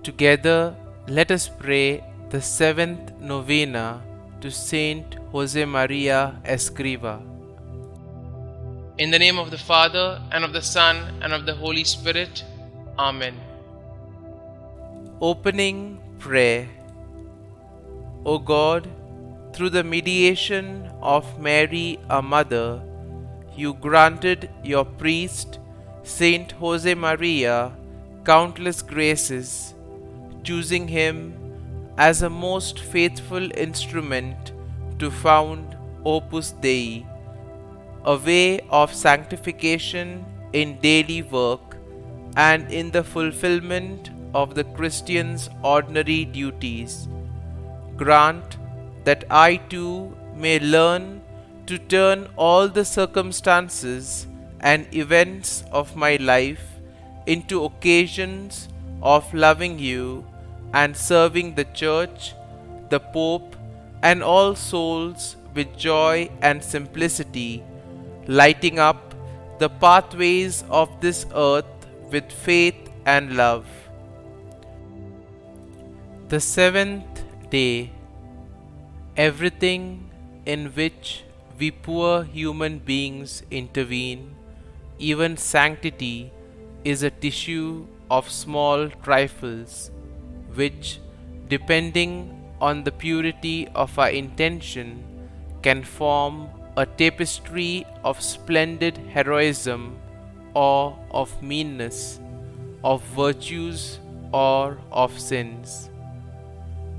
Together, let us pray the seventh novena to St Josemaria Escriva. In the name of the Father, and of the Son, and of the Holy Spirit. Amen. Opening Prayer. O God, through the mediation of Mary, our Mother, you granted your priest, Saint Josemaria, countless graces, choosing him as a most faithful instrument to found Opus Dei, a way of sanctification in daily work and in the fulfillment of the Christian's ordinary duties. Grant that I too may learn to turn all the circumstances and events of my life into occasions of loving you and serving the Church, the Pope, and all souls with joy and simplicity, lighting up the pathways of this earth with faith and love. The seventh day. Everything in which we poor human beings intervene, even sanctity, is a tissue of small trifles, which, depending on the purity of our intention, can form a tapestry of splendid heroism or of meanness, of virtues or of sins.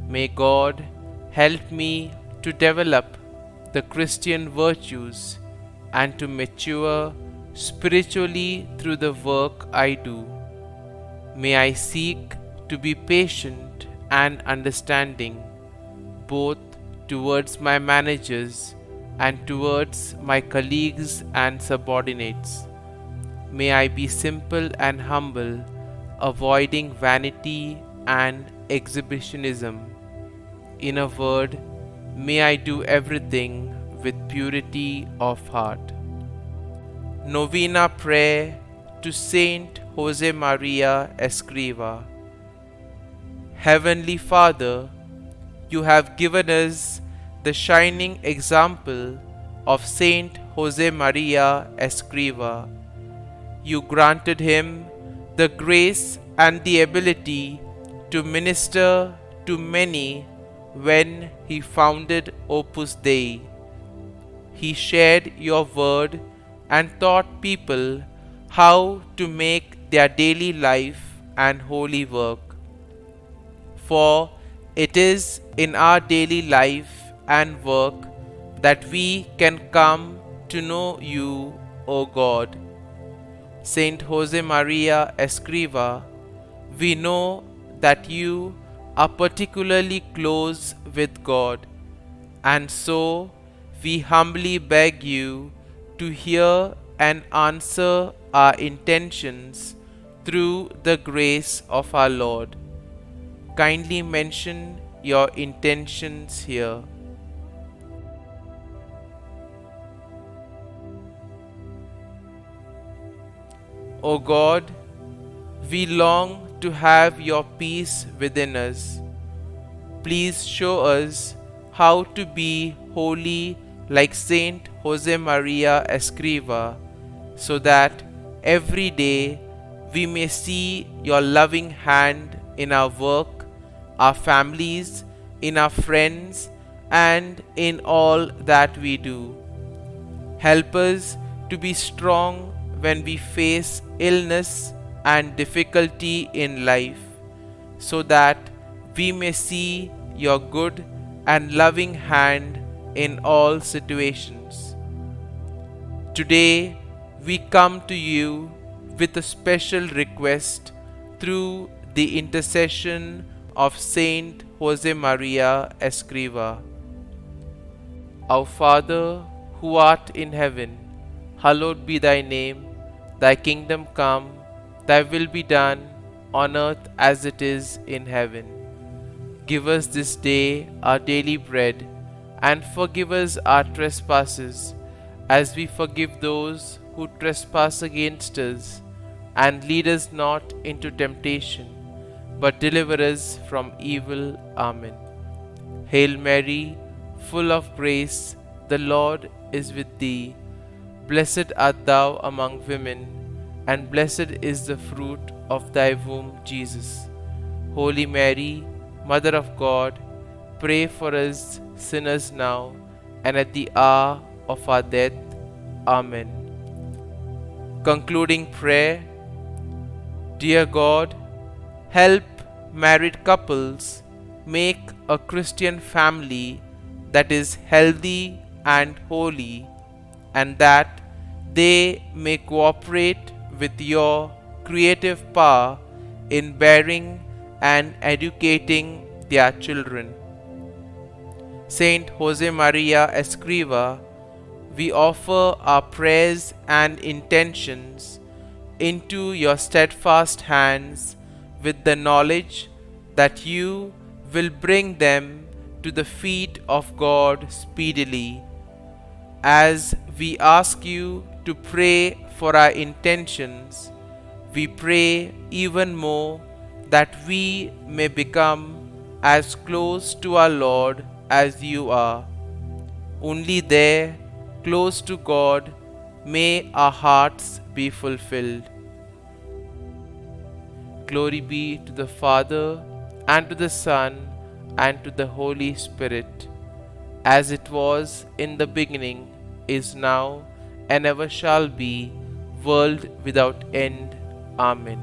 May God help me to develop the Christian virtues and to mature spiritually through the work I do. May I seek to be patient and understanding, both towards my managers and towards my colleagues and subordinates. May I be simple and humble, avoiding vanity and exhibitionism. In a word, may I do everything with purity of heart. Novena Prayer to Saint Josemaria Escriva. Heavenly Father, you have given us the shining example of Saint Josemaria Escriva. You granted him the grace and the ability to minister to many when he founded Opus Dei. He shared your word and taught people how to make their daily life and holy work. For it is in our daily life and work that we can come to know you, O God. Saint Josemaria Escriva, we know that you are particularly close with God, and so we humbly beg you to hear and answer our intentions through the grace of our Lord. Kindly mention your intentions here. O God, we long to have your peace within us. Please show us how to be holy like Saint Josemaria Escriva, so that every day we may see your loving hand in our work, our families, in our friends, and in all that we do. Help us to be strong when we face illness and difficulty in life, so that we may see your good and loving hand in all situations. Today we come to you with a special request through the intercession of Saint Josemaria Escriva. Our Father, who art in heaven, hallowed be thy name. Thy kingdom come, thy will be done, on earth as it is in heaven. Give us this day our daily bread, and forgive us our trespasses, as we forgive those who trespass against us. And lead us not into temptation, but deliver us from evil. Amen. Hail Mary, full of grace, the Lord is with thee. Blessed art thou among women, and blessed is the fruit of thy womb, Jesus. Holy Mary, Mother of God, pray for us sinners now and at the hour of our death. Amen. Concluding prayer. Dear God, help married couples make a Christian family that is healthy and holy, and that they may cooperate with your creative power in bearing and educating their children. St Josemaria Escriva, we offer our prayers and intentions into your steadfast hands with the knowledge that you will bring them to the feet of God speedily. As we ask you to pray for our intentions, we pray even more that we may become as close to our Lord as you are. Only there, close to God, may our hearts be fulfilled. Glory be to the Father, and to the Son, and to the Holy Spirit, as it was in the beginning, is now, and ever shall be, world without end. Amen.